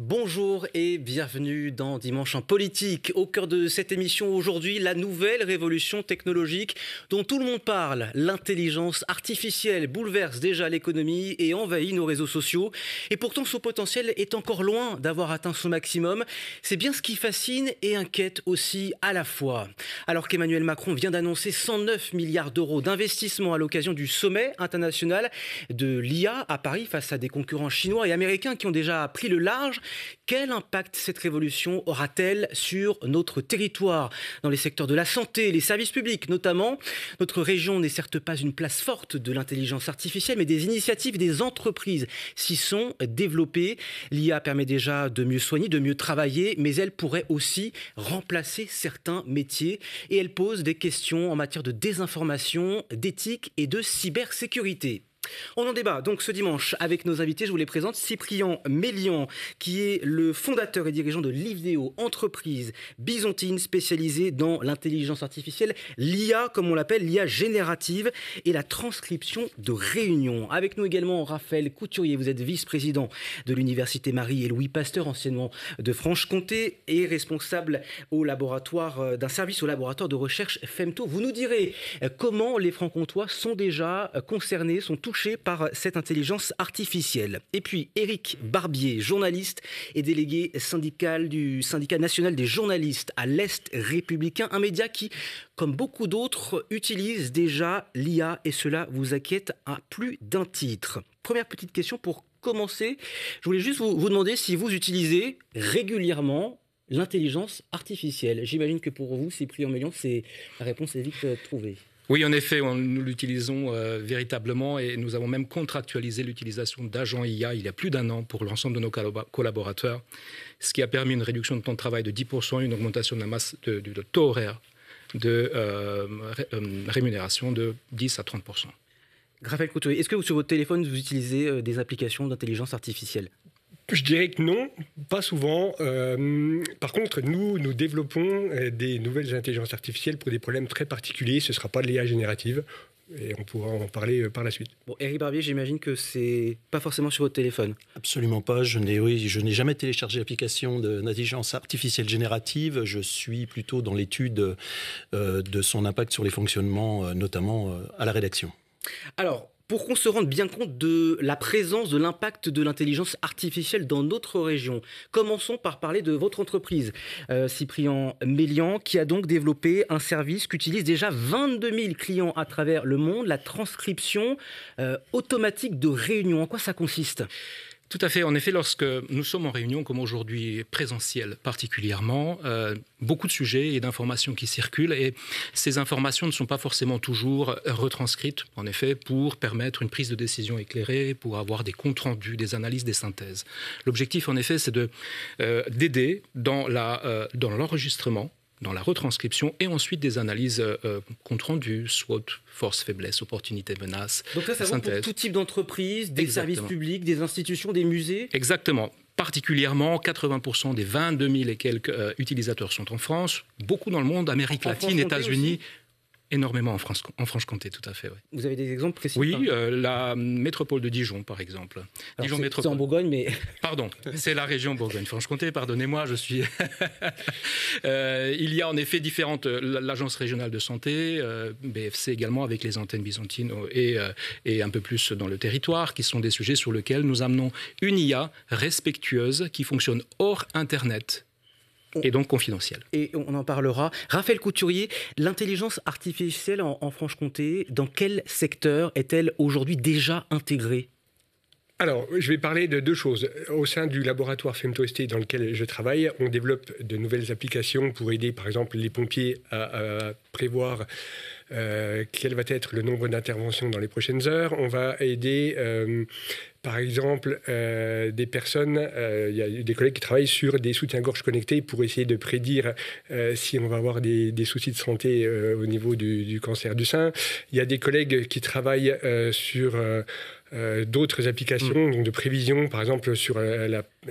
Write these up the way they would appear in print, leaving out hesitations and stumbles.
Bonjour et bienvenue dans Dimanche en politique. Au cœur de cette émission aujourd'hui, la nouvelle révolution technologique dont tout le monde parle. L'intelligence artificielle bouleverse déjà l'économie et envahit nos réseaux sociaux. Et pourtant, son potentiel est encore loin d'avoir atteint son maximum. C'est bien ce qui fascine et inquiète aussi à la fois. Alors qu'Emmanuel Macron vient d'annoncer 109 milliards d'euros d'investissement à l'occasion du sommet international de l'IA à Paris face à des concurrents chinois et américains qui ont déjà pris le large. Quel impact cette révolution aura-t-elle sur notre territoire, dans les secteurs de la santé, les services publics notamment? Notre région n'est certes pas une place forte de l'intelligence artificielle, mais des initiatives, des entreprises s'y sont développées. L'IA permet déjà de mieux soigner, de mieux travailler, mais elle pourrait aussi remplacer certains métiers. Et elle pose des questions en matière de désinformation, d'éthique et de cybersécurité. On en débat donc ce dimanche avec nos invités. Je vous les présente. Cyprien Mélian, qui est le fondateur et dirigeant de Livedeo, entreprise byzantine spécialisée dans l'intelligence artificielle, l'IA comme on l'appelle, l'IA générative et la transcription de réunions. Avec nous également Raphaël Couturier, vous êtes vice-président de l'Université Marie et Louis Pasteur, anciennement de Franche-Comté, et responsable au laboratoire d'un service au laboratoire de recherche Femto. Vous nous direz comment les Franc-Comtois sont déjà concernés, sont touchés par cette intelligence artificielle. Et puis Éric Barbier, journaliste et délégué syndical du syndicat national des journalistes à l'Est républicain, un média qui, comme beaucoup d'autres, utilise déjà l'IA et cela vous inquiète à plus d'un titre. Première petite question pour commencer, je voulais juste vous demander si vous utilisez régulièrement l'intelligence artificielle. J'imagine que pour vous, Cyprien Mélian, la réponse est vite trouvée. Oui, en effet, nous l'utilisons véritablement et nous avons même contractualisé l'utilisation d'agents IA il y a plus d'un an pour l'ensemble de nos collaborateurs, ce qui a permis une réduction de temps de travail de 10%, une augmentation de la masse de taux horaire de rémunération de 10 à 30%. Raphaël Couturier, est-ce que sur votre téléphone, vous utilisez des applications d'intelligence artificielle ? Je dirais que non, pas souvent. Par contre, nous développons des nouvelles intelligences artificielles pour des problèmes très particuliers. Ce ne sera pas de l'IA générative et on pourra en parler par la suite. Bon, Éric Barbier, j'imagine que c'est pas forcément sur votre téléphone. Absolument pas. Je n'ai jamais téléchargé l'application d'intelligence artificielle générative. Je suis plutôt dans l'étude de son impact sur les fonctionnements, notamment à la rédaction. Alors, pour qu'on se rende bien compte de la présence, de l'impact de l'intelligence artificielle dans notre région, commençons par parler de votre entreprise, Cyprien Mélian, qui a donc développé un service qu'utilisent déjà 22 000 clients à travers le monde, la transcription automatique de réunions. En quoi ça consiste ? Tout à fait. En effet, lorsque nous sommes en réunion, comme aujourd'hui présentiel particulièrement, beaucoup de sujets et d'informations qui circulent et ces informations ne sont pas forcément toujours retranscrites, en effet, pour permettre une prise de décision éclairée, pour avoir des comptes rendus, des analyses, des synthèses. L'objectif, en effet, c'est d'aider dans l'enregistrement, dans la retranscription et ensuite des analyses compte rendu, SWOT, force, faiblesse, opportunité, menace. Donc là, ça vaut pour tout type d'entreprise, des services publics, des institutions, des musées. Exactement. Particulièrement, 80% des 22 000 et quelques utilisateurs sont en France, beaucoup dans le monde, Amérique latine, États-Unis. Énormément en Franche-Comté, tout à fait. Oui. Vous avez des exemples précis? Oui, la métropole de Dijon, par exemple. Dijon métropole. C'est en Bourgogne, mais... Pardon, c'est la région Bourgogne-Franche-Comté, pardonnez-moi, je suis... Il y a en effet l'Agence régionale de santé, BFC également, avec les antennes byzantines et un peu plus dans le territoire, qui sont des sujets sur lesquels nous amenons une IA respectueuse qui fonctionne hors Internet. Et donc confidentiel. Et on en parlera. Raphaël Couturier, l'intelligence artificielle en Franche-Comté, dans quel secteur est-elle aujourd'hui déjà intégrée ? Alors, je vais parler de deux choses. Au sein du laboratoire Femto-ST dans lequel je travaille, on développe de nouvelles applications pour aider, par exemple, les pompiers à prévoir quel va être le nombre d'interventions dans les prochaines heures. On va aider, par exemple, des personnes, il y a des collègues qui travaillent sur des soutiens-gorge connectés pour essayer de prédire si on va avoir des soucis de santé au niveau du cancer du sein. Il y a des collègues qui travaillent sur d'autres applications donc de prévision, par exemple sur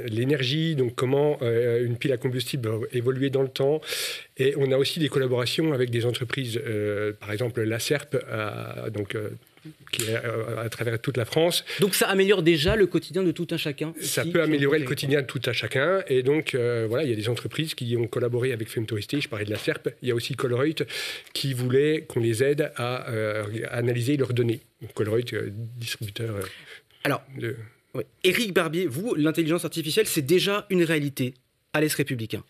l'énergie, donc comment une pile à combustible va évoluer dans le temps. Et on a aussi des collaborations avec des entreprises, par exemple la SERP, qui est à travers toute la France. Donc ça améliore déjà le quotidien de tout un chacun. Ça peut améliorer le quotidien de tout un chacun. Et donc, voilà, il y a des entreprises qui ont collaboré avec FemtoST. Je parlais de la SERP. Il y a aussi Colruyt qui voulait qu'on les aide à analyser leurs données. Donc, Colruyt, distributeur Oui. Éric Barbier, vous, l'intelligence artificielle, c'est déjà une réalité à l'Est républicain.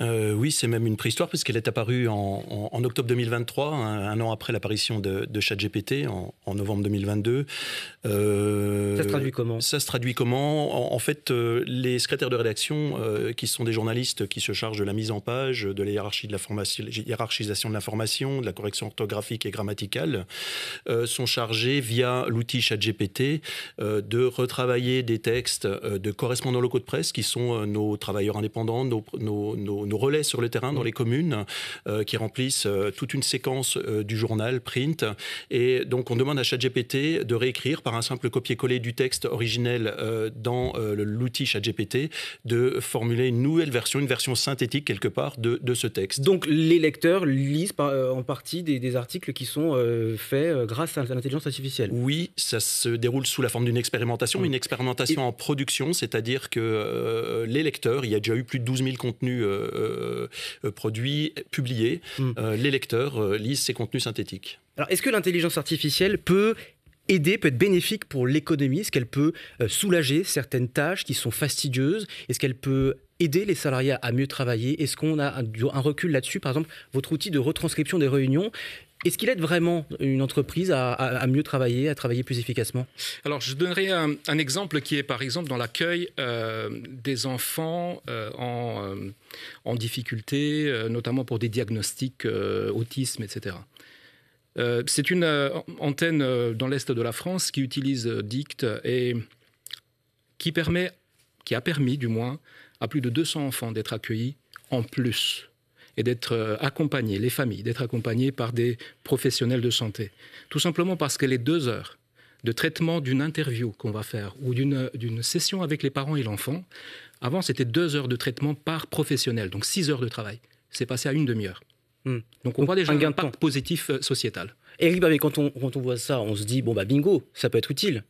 Oui, c'est même une préhistoire puisqu'elle est apparue en octobre 2023, un an après l'apparition de ChatGPT, en novembre 2022. Ça se traduit comment ? Ça se traduit comment ? En fait, les secrétaires de rédaction, qui sont des journalistes qui se chargent de la mise en page, de la hiérarchisation de l'information, de la correction orthographique et grammaticale, sont chargés via l'outil ChatGPT de retravailler des textes de correspondants locaux de presse qui sont nos travailleurs indépendants, nos relais sur le terrain dans les communes qui remplissent toute une séquence du journal print. Et donc, on demande à ChatGPT de réécrire par un simple copier-coller du texte originel dans l'outil ChatGPT, de formuler une nouvelle version, une version synthétique quelque part de ce texte. Donc, les lecteurs lisent en partie des articles qui sont faits grâce à l'intelligence artificielle. Oui, ça se déroule sous la forme d'une expérimentation, une expérimentation en production, c'est-à-dire que les lecteurs, il y a déjà eu plus de 12 000 contenus produits, publiés, les lecteurs lisent ces contenus synthétiques. Alors, est-ce que l'intelligence artificielle peut être bénéfique pour l'économie ? Est-ce qu'elle peut soulager certaines tâches qui sont fastidieuses ? Est-ce qu'elle peut aider les salariés à mieux travailler ? Est-ce qu'on a un recul là-dessus ? Par exemple, votre outil de retranscription des réunions, est-ce qu'il aide vraiment une entreprise à mieux travailler, à travailler plus efficacement ? Alors, je donnerai un exemple qui est, par exemple, dans l'accueil des enfants en difficulté, notamment pour des diagnostics autisme, etc. C'est une antenne dans l'Est de la France qui utilise DICT et qui a permis, du moins, à plus de 200 enfants d'être accueillis en plus et d'être accompagnés, les familles, d'être accompagnées par des professionnels de santé. Tout simplement parce que les 2 heures de traitement d'une interview qu'on va faire ou d'une session avec les parents et l'enfant, avant c'était 2 heures de traitement par professionnel, donc 6 heures de travail. C'est passé à une demi-heure. Donc on voit déjà un impact positif sociétal. Éric, mais quand on voit ça, on se dit, bingo, ça peut être utile.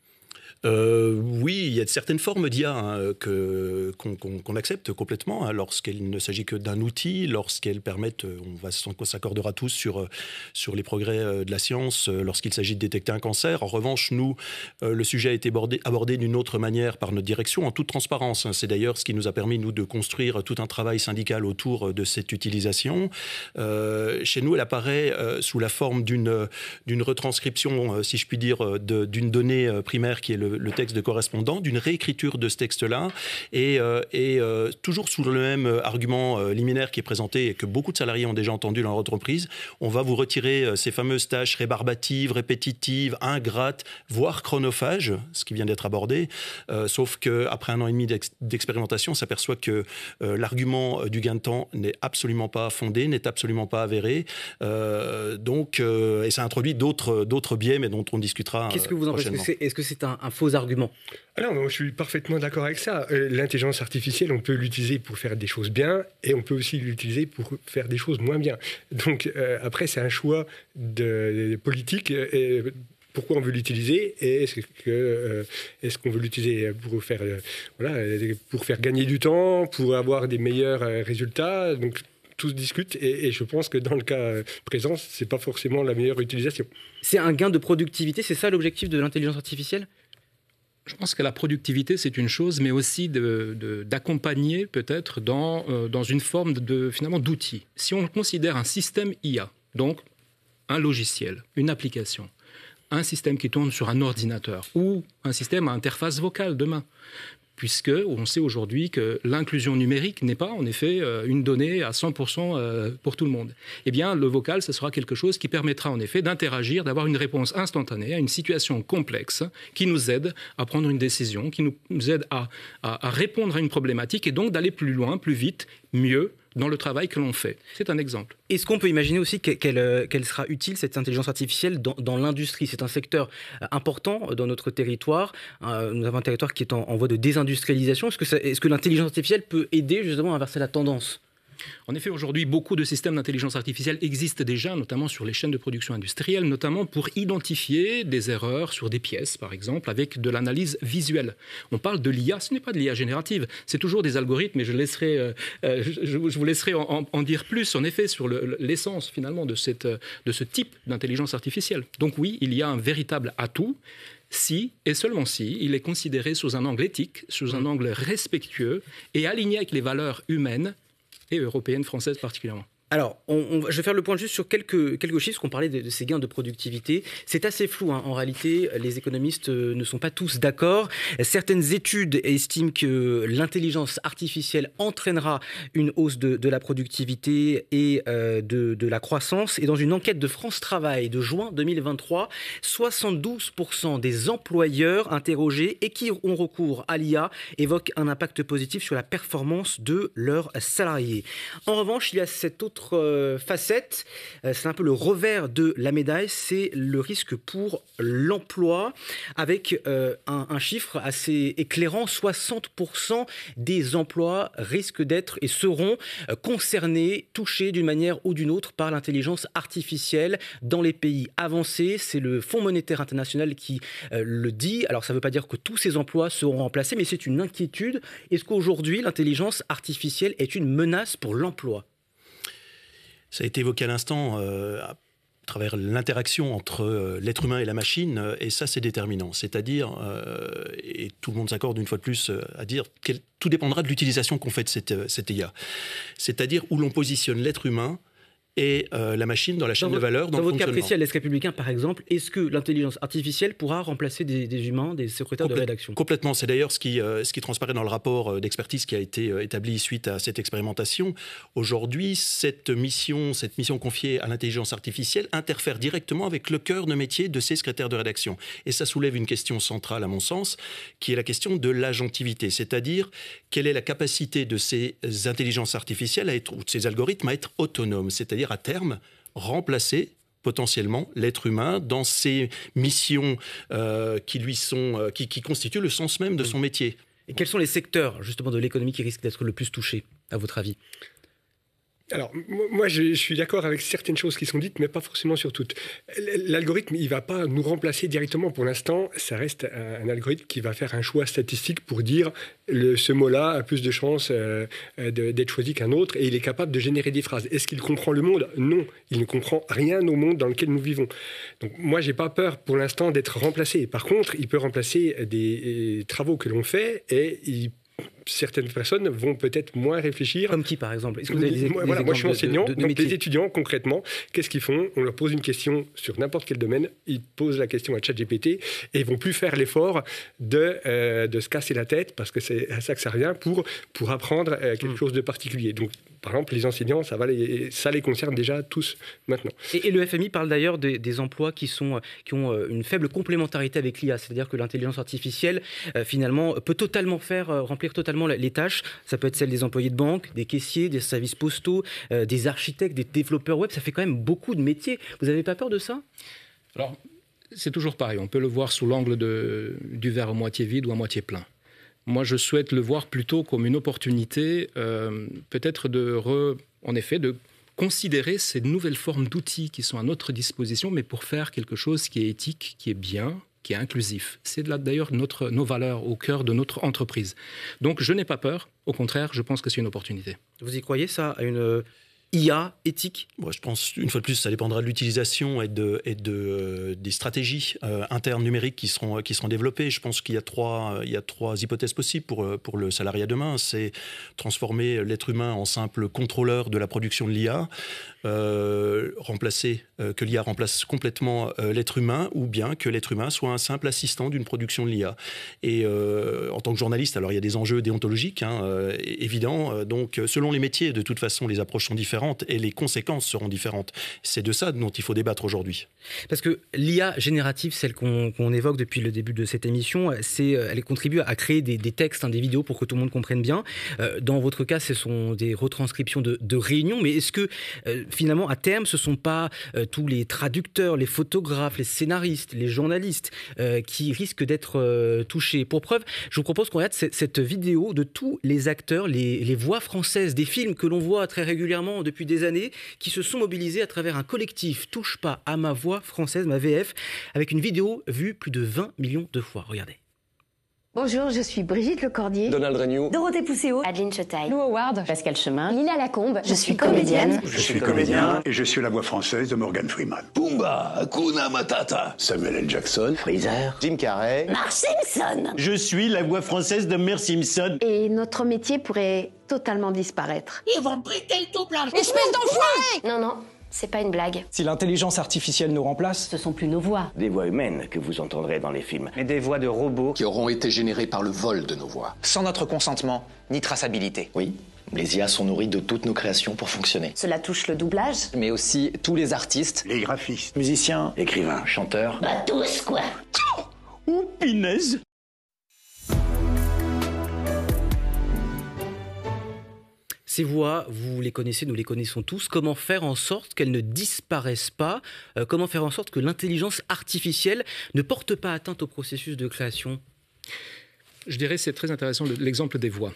Oui, il y a certaines formes d'IA qu'on accepte complètement lorsqu'il ne s'agit que d'un outil, lorsqu'elles permettent, on s'accordera tous sur les progrès de la science, lorsqu'il s'agit de détecter un cancer. En revanche, nous, le sujet a été abordé d'une autre manière par notre direction, en toute transparence. C'est d'ailleurs ce qui nous a permis, nous, de construire tout un travail syndical autour de cette utilisation. Chez nous, elle apparaît sous la forme d'une retranscription, si je puis dire, d'une donnée primaire qui est le texte de correspondant, d'une réécriture de ce texte-là, et toujours sous le même argument liminaire qui est présenté et que beaucoup de salariés ont déjà entendu dans leur entreprise. On va vous retirer ces fameuses tâches rébarbatives, répétitives, ingrates, voire chronophages, ce qui vient d'être abordé, sauf qu'après 1 an et demi d'expérimentation, on s'aperçoit que l'argument du gain de temps n'est absolument pas fondé, n'est absolument pas avéré, et ça introduit d'autres biais, mais dont on discutera. Qu'est-ce que vous en pensez ? Est-ce que c'est un faux argument ? Alors, je suis parfaitement d'accord avec ça. L'intelligence artificielle, on peut l'utiliser pour faire des choses bien et on peut aussi l'utiliser pour faire des choses moins bien. Donc, après, c'est un choix politique. Pourquoi on veut l'utiliser et est-ce qu'on veut l'utiliser pour faire gagner du temps, pour avoir des meilleurs résultats ? Donc, tout se discute et je pense que dans le cas présent, ce n'est pas forcément la meilleure utilisation. C'est un gain de productivité, c'est ça l'objectif de l'intelligence artificielle ? Je pense que la productivité, c'est une chose, mais aussi d'accompagner peut-être dans une forme finalement d'outil. Si on considère un système IA, donc un logiciel, une application, un système qui tourne sur un ordinateur ou un système à interface vocale demain, puisque on sait aujourd'hui que l'inclusion numérique n'est pas, en effet, une donnée à 100% pour tout le monde. Eh bien, le vocal, ce sera quelque chose qui permettra, en effet, d'interagir, d'avoir une réponse instantanée à une situation complexe qui nous aide à prendre une décision, qui nous aide à répondre à une problématique et donc d'aller plus loin, plus vite, mieux, dans le travail que l'on fait. C'est un exemple. Est-ce qu'on peut imaginer aussi qu'elle sera utile, cette intelligence artificielle, dans l'industrie? C'est un secteur important dans notre territoire. Nous avons un territoire qui est en voie de désindustrialisation. Est-ce que l'intelligence artificielle peut aider justement à inverser la tendance? En effet, aujourd'hui, beaucoup de systèmes d'intelligence artificielle existent déjà, notamment sur les chaînes de production industrielle, notamment pour identifier des erreurs sur des pièces, par exemple, avec de l'analyse visuelle. On parle de l'IA, ce n'est pas de l'IA générative, c'est toujours des algorithmes, et je vous laisserai en dire plus, en effet, sur l'essence, finalement, de ce type d'intelligence artificielle. Donc oui, il y a un véritable atout, si, et seulement si, il est considéré sous un angle éthique, sous un angle respectueux, et aligné avec les valeurs humaines, et européenne, française particulièrement. Alors, je vais faire le point juste sur quelques chiffres, qu'on parlait de ces gains de productivité. C'est assez flou, hein. En réalité, les économistes ne sont pas tous d'accord. Certaines études estiment que l'intelligence artificielle entraînera une hausse de la productivité et de la croissance. Et dans une enquête de France Travail de juin 2023, 72% des employeurs interrogés et qui ont recours à l'IA évoquent un impact positif sur la performance de leurs salariés. En revanche, il y a cette autre facette, c'est un peu le revers de la médaille, c'est le risque pour l'emploi, avec un chiffre assez éclairant. 60% des emplois risquent d'être et seront concernés, touchés d'une manière ou d'une autre par l'intelligence artificielle dans les pays avancés. C'est le Fonds monétaire international qui le dit. Alors ça ne veut pas dire que tous ces emplois seront remplacés, mais c'est une inquiétude. Est-ce qu'aujourd'hui l'intelligence artificielle est une menace pour l'emploi ? Ça a été évoqué à l'instant à travers l'interaction entre l'être humain et la machine, et ça c'est déterminant. C'est-à-dire, et tout le monde s'accorde une fois de plus à dire que tout dépendra de l'utilisation qu'on fait de cette IA. C'est-à-dire où l'on positionne l'être humain et la machine dans la chaîne de valeur. Dans votre cas précis à l'Est républicain, par exemple, est-ce que l'intelligence artificielle pourra remplacer des humains, des secrétaires de rédaction ? Complètement. C'est d'ailleurs ce qui transparaît dans le rapport d'expertise qui a été établi suite à cette expérimentation. Aujourd'hui, cette mission confiée à l'intelligence artificielle interfère directement avec le cœur de métier de ces secrétaires de rédaction. Et ça soulève une question centrale, à mon sens, qui est la question de l'agentivité. C'est-à-dire, quelle est la capacité de ces intelligences artificielles ou de ces algorithmes à être autonomes, c'est-à-dire à terme remplacer potentiellement l'être humain dans ses missions qui constituent le sens même de son métier. Et quels sont les secteurs justement de l'économie qui risquent d'être le plus touchés, à votre avis ? Alors, moi, je suis d'accord avec certaines choses qui sont dites, mais pas forcément sur toutes. L'algorithme, il ne va pas nous remplacer directement. Pour l'instant, ça reste un algorithme qui va faire un choix statistique pour dire ce mot-là a plus de chances d'être choisi qu'un autre, et il est capable de générer des phrases. Est-ce qu'il comprend le monde ? Non, il ne comprend rien au monde dans lequel nous vivons. Donc, moi, je n'ai pas peur pour l'instant d'être remplacé. Par contre, il peut remplacer des travaux que l'on fait, et certaines personnes vont peut-être moins réfléchir. Comme qui, par exemple ? Est-ce que vous avez des moi, je suis enseignant, de donc les étudiants, concrètement, qu'est-ce qu'ils font ? On leur pose une question sur n'importe quel domaine, ils posent la question à ChatGPT, et ils vont plus faire l'effort de se casser la tête, parce que c'est à ça que ça revient, pour apprendre quelque chose de particulier. Donc, par exemple, les enseignants, ça les concerne déjà tous maintenant. Et le FMI parle d'ailleurs des emplois qui ont une faible complémentarité avec l'IA, c'est-à-dire que l'intelligence artificielle, finalement, peut totalement remplir totalement les tâches. Ça peut être celle des employés de banque, des caissiers, des services postaux, des architectes, des développeurs web. Ça fait quand même beaucoup de métiers. Vous n'avez pas peur de ça ? Alors, c'est toujours pareil. On peut le voir sous l'angle du verre à moitié vide ou à moitié plein. Moi, je souhaite le voir plutôt comme une opportunité, peut-être en effet, de considérer ces nouvelles formes d'outils qui sont à notre disposition, mais pour faire quelque chose qui est éthique, qui est bien, qui est inclusif. C'est là d'ailleurs nos valeurs au cœur de notre entreprise. Donc, je n'ai pas peur. Au contraire, je pense que c'est une opportunité. Vous y croyez, ça, à une IA éthique ? Moi, je pense, une fois de plus, ça dépendra de l'utilisation et des stratégies internes numériques qui seront développées. Je pense qu'il y a trois hypothèses possibles pour le salariat demain. C'est transformer l'être humain en simple contrôleur de la production de l'IA, que l'IA remplace complètement l'être humain, ou bien que l'être humain soit un simple assistant d'une production de l'IA. Et en tant que journaliste, alors il y a des enjeux déontologiques évidents. Donc, selon les métiers, de toute façon, les approches sont différentes. différentes et les conséquences seront différentes. C'est de ça dont il faut débattre aujourd'hui. Parce que l'IA générative, celle qu'on évoque depuis le début de cette émission, elle contribue à créer des textes, des vidéos pour que tout le monde comprenne bien. Dans votre cas, ce sont des retranscriptions de réunions, mais est-ce que finalement, à terme, ce ne sont pas tous les traducteurs, les photographes, les scénaristes, les journalistes qui risquent d'être touchés? Pour preuve, je vous propose qu'on regarde cette vidéo de tous les acteurs, les voix françaises des films que l'on voit très régulièrement depuis des années, qui se sont mobilisés à travers un collectif Touche pas à ma voix française, ma VF, avec une vidéo vue plus de 20 millions de fois. Regardez. Bonjour, je suis Brigitte Lecordier, Donald Regnault, Dorothée Pousseau, Adeline Chetaille, Lou Howard, Pascal Chemin, Lila Lacombe. Je suis comédienne. Je suis comédien et je suis la voix française de Morgan Freeman. Pumba, Hakuna Matata. Samuel L. Jackson, Freezer, Jim Carrey, Marge Simpson. Je suis la voix française de Mère Simpson. Et notre métier pourrait totalement disparaître. Ils vont me prêter le tout plein. Espèce d'enfoiré! Non, non, c'est pas une blague. Si l'intelligence artificielle nous remplace, Ce sont plus nos voix. des voix humaines que vous entendrez dans les films. mais des voix de robots, qui auront été générées par le vol de nos voix. sans notre consentement, ni traçabilité. Oui, les IA sont nourries de toutes nos créations pour fonctionner. Cela touche le doublage, Mais aussi tous les artistes, Les graphistes, Musiciens, écrivains, chanteurs. Bah tous, quoi. Oh, pinaise. Ces voix, vous les connaissez, nous les connaissons tous. Comment faire en sorte qu'elles ne disparaissent pas? Comment faire en sorte que l'intelligence artificielle ne porte pas atteinte au processus de création? Je dirais que c'est très intéressant l'exemple des voix.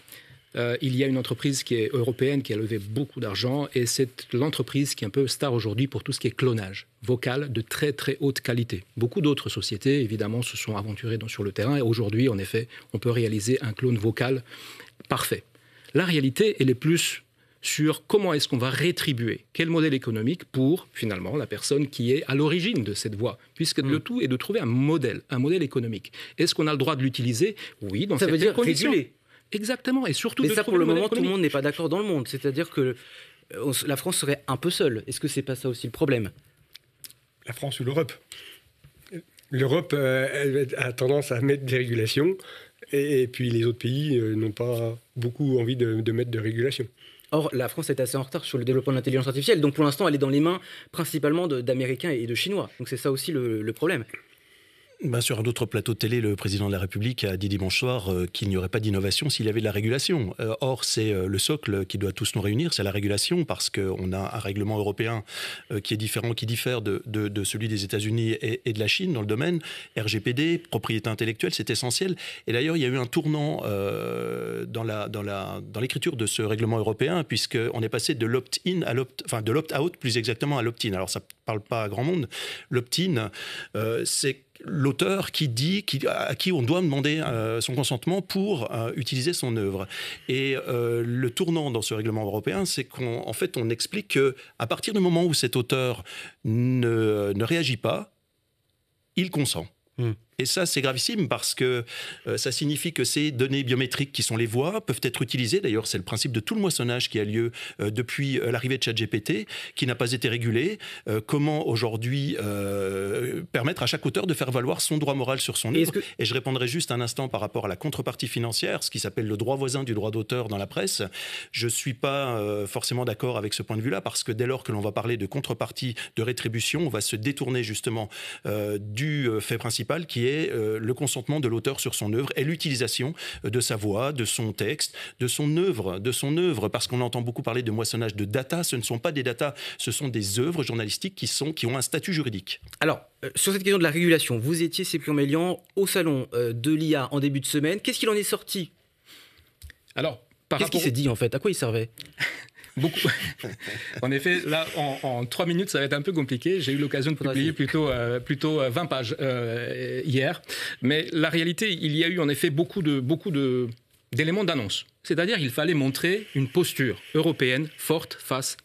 Il y a une entreprise qui est européenne qui a levé beaucoup d'argent et c'est l'entreprise qui est un peu star aujourd'hui pour tout ce qui est clonage vocal de très très haute qualité. Beaucoup d'autres sociétés évidemment se sont aventurées sur le terrain et aujourd'hui en effet on peut réaliser un clone vocal parfait. La réalité elle est plus sur comment est-ce qu'on va rétribuer, quel modèle économique pour finalement la personne qui est à l'origine de cette voix, puisque le tout est de trouver un modèle économique. Est-ce qu'on a le droit de l'utiliser? Oui, dans certaines conditions. Réguler. Exactement, et surtout Mais de ça, trouver pour le modèle moment, tout le économique. monde n'est pas d'accord dans le monde. C'est-à-dire que la France serait un peu seule. Est-ce que c'est pas ça aussi le problème? La France ou l'Europe. L'Europe a tendance à mettre des régulations et puis les autres pays n'ont pas beaucoup envie de mettre de régulations. Or, la France est assez en retard sur le développement de l'intelligence artificielle. Donc, pour l'instant, elle est dans les mains principalement d'Américains et de Chinois. Donc, c'est ça aussi le problème. Sur un autre plateau de télé, le président de la République a dit dimanche soir qu'il n'y aurait pas d'innovation s'il y avait de la régulation. Or, c'est le socle qui doit tous nous réunir, c'est la régulation, parce qu'on a un règlement européen qui est différent, qui diffère de celui des États-Unis et de la Chine dans le domaine. RGPD, propriété intellectuelle, c'est essentiel. Et d'ailleurs, il y a eu un tournant dans l'écriture de ce règlement européen, puisqu'on est passé de l'opt-in de l'opt-out, plus exactement, à l'opt-in. Alors, ça ne parle pas à grand monde. L'opt-in, c'est l'auteur à qui on doit demander son consentement pour utiliser son œuvre. Et le tournant dans ce règlement européen, c'est qu'en fait, on explique qu'à partir du moment où cet auteur ne réagit pas, il consent. Et ça, c'est gravissime parce que ça signifie que ces données biométriques qui sont les voix peuvent être utilisées. D'ailleurs, c'est le principe de tout le moissonnage qui a lieu depuis l'arrivée de ChatGPT, qui n'a pas été régulé. Comment aujourd'hui permettre à chaque auteur de faire valoir son droit moral sur son œuvre. Et je répondrai juste un instant par rapport à la contrepartie financière, ce qui s'appelle le droit voisin du droit d'auteur dans la presse. Je ne suis pas forcément d'accord avec ce point de vue-là, parce que dès lors que l'on va parler de contrepartie, de rétribution, on va se détourner justement du fait principal qui est le consentement de l'auteur sur son œuvre et l'utilisation de sa voix, de son texte, de son œuvre, parce qu'on entend beaucoup parler de moissonnage de data. Ce ne sont pas des data, ce sont des œuvres journalistiques qui ont un statut juridique. Alors, sur cette question de la régulation, vous étiez, Cyprien Mélian, au salon de l'IA en début de semaine. Qu'est-ce qu'il en est sorti? Alors, qu'est-ce qui s'est dit en fait? À quoi il servait? Beaucoup. En effet, là, en 3 minutes, ça va être un peu compliqué. J'ai eu l'occasion de publier plutôt 20 pages hier. Mais la réalité, il y a eu en effet beaucoup d'éléments d'annonce. C'est-à-dire qu'il fallait montrer une posture européenne forte face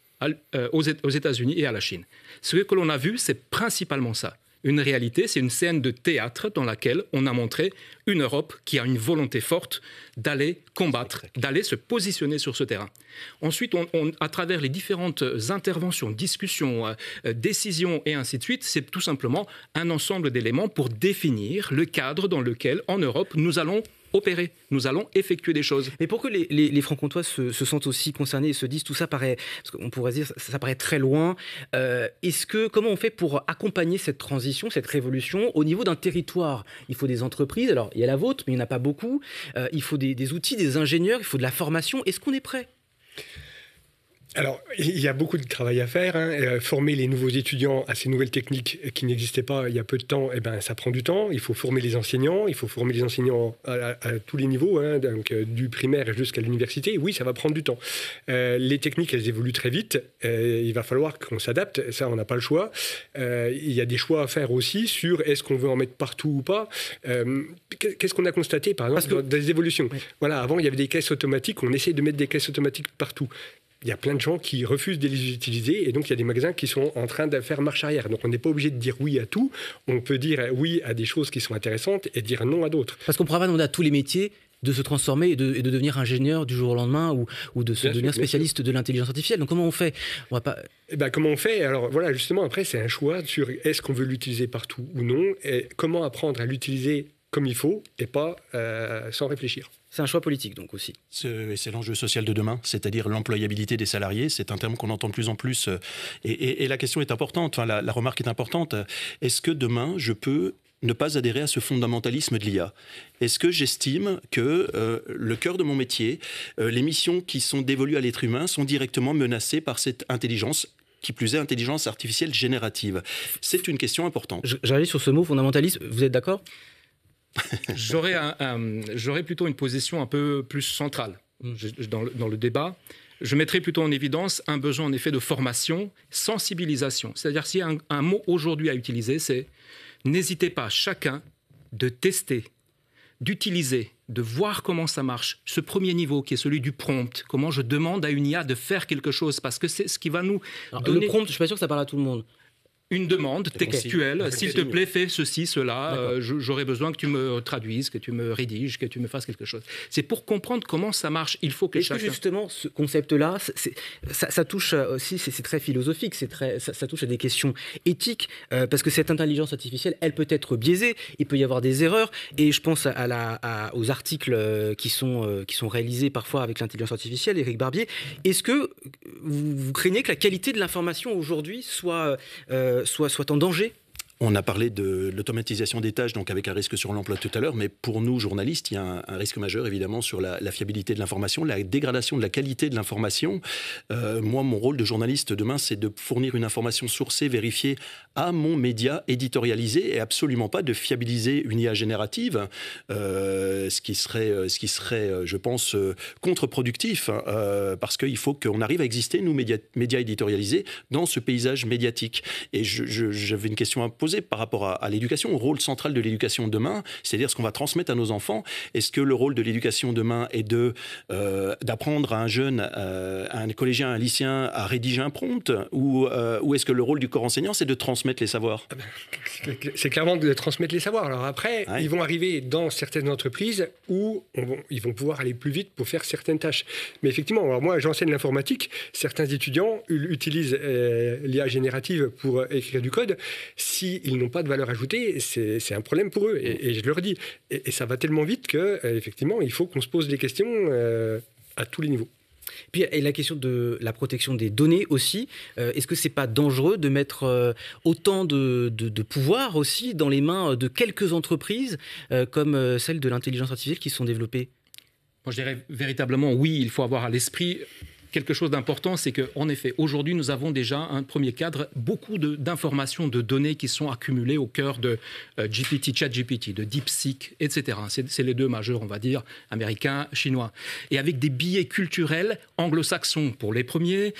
aux États-Unis et à la Chine. Ce que l'on a vu, c'est principalement ça. Une réalité, c'est une scène de théâtre dans laquelle on a montré une Europe qui a une volonté forte d'aller combattre, d'aller se positionner sur ce terrain. Ensuite, à travers les différentes interventions, discussions, décisions et ainsi de suite, c'est tout simplement un ensemble d'éléments pour définir le cadre dans lequel, en Europe, nous allons opérer, nous allons effectuer des choses. Mais pour que les Franc-Comtois se sentent aussi concernés et se disent tout ça paraît, parce qu'on pourrait dire ça paraît très loin, comment on fait pour accompagner cette transition, cette révolution au niveau d'un territoire? Il faut des entreprises, alors il y a la vôtre, mais il n'y en a pas beaucoup, il faut des outils, des ingénieurs, il faut de la formation. Est-ce qu'on est prêt? Alors, il y a beaucoup de travail à faire. Former les nouveaux étudiants à ces nouvelles techniques qui n'existaient pas il y a peu de temps, ça prend du temps. Il faut former les enseignants. Il faut former les enseignants à tous les niveaux, donc du primaire jusqu'à l'université. Oui, ça va prendre du temps. Les techniques, elles évoluent très vite. Il va falloir qu'on s'adapte. Ça, on n'a pas le choix. Il y a des choix à faire aussi sur est-ce qu'on veut en mettre partout ou pas. Qu'est-ce qu'on a constaté, par exemple, dans des évolutions? Oui. Voilà, avant, il y avait des caisses automatiques. On essaie de mettre des caisses automatiques partout. Il y a plein de gens qui refusent de les utiliser et donc il y a des magasins qui sont en train de faire marche arrière. Donc on n'est pas obligé de dire oui à tout. On peut dire oui à des choses qui sont intéressantes et dire non à d'autres. Parce qu'on ne pourra pas demander à tous les métiers de se transformer et de devenir ingénieur du jour au lendemain ou de devenir spécialiste de l'intelligence artificielle. Donc comment on fait? On va pas... Comment on fait? Alors voilà, justement, après c'est un choix sur est-ce qu'on veut l'utiliser partout ou non et comment apprendre à l'utiliser comme il faut et pas sans réfléchir. C'est un choix politique, donc, aussi. C'est l'enjeu social de demain, c'est-à-dire l'employabilité des salariés. C'est un terme qu'on entend de plus en plus. Et la question est importante, enfin, la remarque est importante. Est-ce que demain, je peux ne pas adhérer à ce fondamentalisme de l'IA? Est-ce que j'estime que le cœur de mon métier, les missions qui sont dévolues à l'être humain sont directement menacées par cette intelligence, qui plus est intelligence artificielle générative? C'est une question importante. J'arrive sur ce mot, fondamentalisme. Vous êtes d'accord? J'aurais plutôt une position un peu plus centrale dans le débat. Je mettrais plutôt en évidence un besoin en effet de formation, sensibilisation. C'est-à-dire s'il y a un mot aujourd'hui à utiliser, c'est n'hésitez pas chacun de tester, d'utiliser, de voir comment ça marche. Ce premier niveau qui est celui du prompt, comment je demande à une IA de faire quelque chose, parce que c'est ce qui va nous donner... Le prompt, je ne suis pas sûr que ça parle à tout le monde. Une demande textuelle, s'il te plaît, fais ceci, cela, j'aurais besoin que tu me traduises, que tu me rédiges, que tu me fasses quelque chose. C'est pour comprendre comment ça marche, il faut que chacun... Justement, ce concept-là, ça touche aussi, c'est très philosophique, ça touche à des questions éthiques, parce que cette intelligence artificielle, elle peut être biaisée, il peut y avoir des erreurs, et je pense aux articles qui sont réalisés parfois avec l'intelligence artificielle, Éric Barbier. Est-ce que vous craignez que la qualité de l'information aujourd'hui soit en danger? On a parlé de l'automatisation des tâches, donc avec un risque sur l'emploi tout à l'heure, mais pour nous, journalistes, il y a un risque majeur, évidemment, sur la fiabilité de l'information, la dégradation de la qualité de l'information. Moi, mon rôle de journaliste demain, c'est de fournir une information sourcée, vérifiée à mon média éditorialisé et absolument pas de fiabiliser une IA générative, ce qui serait, je pense, contre-productif, parce qu'il faut qu'on arrive à exister, nous, médias éditorialisés, dans ce paysage médiatique. Et j'avais une question à poser par rapport à l'éducation, au rôle central de l'éducation demain, c'est-à-dire ce qu'on va transmettre à nos enfants. Est-ce que le rôle de l'éducation demain est d'apprendre à un jeune, à un collégien, à un lycéen à rédiger un prompt, ou est-ce que le rôle du corps enseignant, c'est de transmettre les savoirs? C'est clairement de transmettre les savoirs. Alors après, ils vont arriver dans certaines entreprises où ils vont pouvoir aller plus vite pour faire certaines tâches. Mais effectivement, alors moi, j'enseigne l'informatique. Certains étudiants utilisent l'IA générative pour écrire du code. S'ils n'ont pas de valeur ajoutée, c'est un problème pour eux. Et je leur dis. Et ça va tellement vite qu'effectivement, il faut qu'on se pose des questions à tous les niveaux. Puis et la question de la protection des données aussi, est-ce que c'est pas dangereux de mettre autant de pouvoir aussi dans les mains de quelques entreprises comme celles de l'intelligence artificielle qui sont développées? Moi, je dirais véritablement oui, il faut avoir à l'esprit quelque chose d'important, c'est qu'en effet, aujourd'hui, nous avons déjà un premier cadre, beaucoup d'informations, de données qui sont accumulées au cœur de ChatGPT, de DeepSeek, etc. C'est les deux majeurs, on va dire, américains, chinois. Et avec des biais culturels anglo-saxons pour les premiers,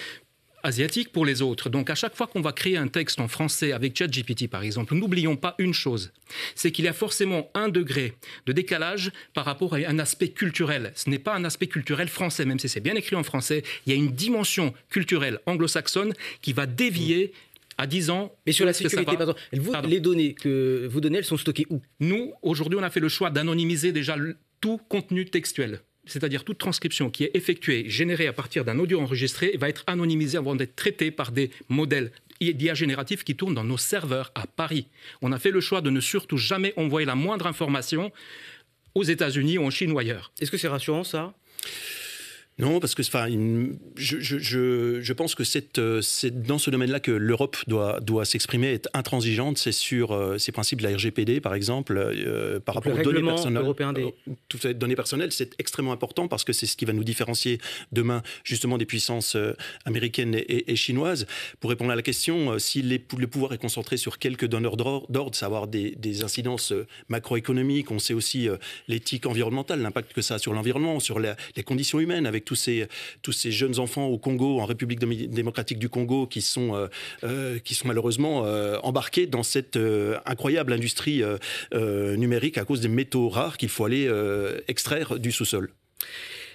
asiatiques pour les autres. Donc à chaque fois qu'on va créer un texte en français avec ChatGPT par exemple, n'oublions pas une chose, c'est qu'il y a forcément un degré de décalage par rapport à un aspect culturel. Ce n'est pas un aspect culturel français, même si c'est bien écrit en français, il y a une dimension culturelle anglo-saxonne qui va dévier à 10 ans. Mais sur la sécurité, les données que vous donnez, elles sont stockées où? Nous, aujourd'hui, on a fait le choix d'anonymiser déjà tout contenu textuel. C'est-à-dire toute transcription qui est effectuée, générée à partir d'un audio enregistré, va être anonymisée avant d'être traitée par des modèles d'IA génératifs qui tournent dans nos serveurs à Paris. On a fait le choix de ne surtout jamais envoyer la moindre information aux États-Unis ou en Chine ou ailleurs. Est-ce que c'est rassurant ça ? Non, parce que je pense que c'est dans ce domaine-là que l'Europe doit s'exprimer, être intransigeante. C'est sur ces principes de la RGPD, par exemple, par rapport aux données personnelles. Européen des... Toutes les données personnelles, c'est extrêmement important parce que c'est ce qui va nous différencier demain, justement, des puissances américaines et chinoises. Pour répondre à la question, si le pouvoir est concentré sur quelques donneurs d'ordre, savoir des incidences macroéconomiques, on sait aussi l'éthique environnementale, l'impact que ça a sur l'environnement, sur les conditions humaines, avec tous ces jeunes enfants au Congo, en République démocratique du Congo, qui sont malheureusement embarqués dans cette incroyable industrie numérique à cause des métaux rares qu'il faut aller extraire du sous-sol.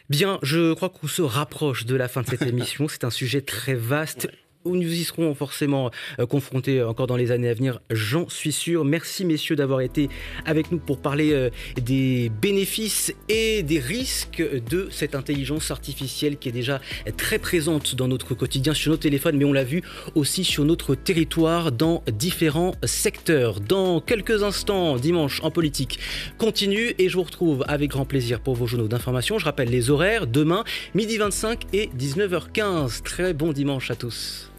Bien, je crois qu'on se rapproche de la fin de cette émission. C'est un sujet très vaste. Où nous y serons forcément confrontés encore dans les années à venir, j'en suis sûr. Merci messieurs d'avoir été avec nous pour parler des bénéfices et des risques de cette intelligence artificielle qui est déjà très présente dans notre quotidien, sur nos téléphones, mais on l'a vu aussi sur notre territoire dans différents secteurs. Dans quelques instants, Dimanche en politique continue et je vous retrouve avec grand plaisir pour vos journaux d'information. Je rappelle les horaires, demain, 12h25 et 19h15. Très bon dimanche à tous.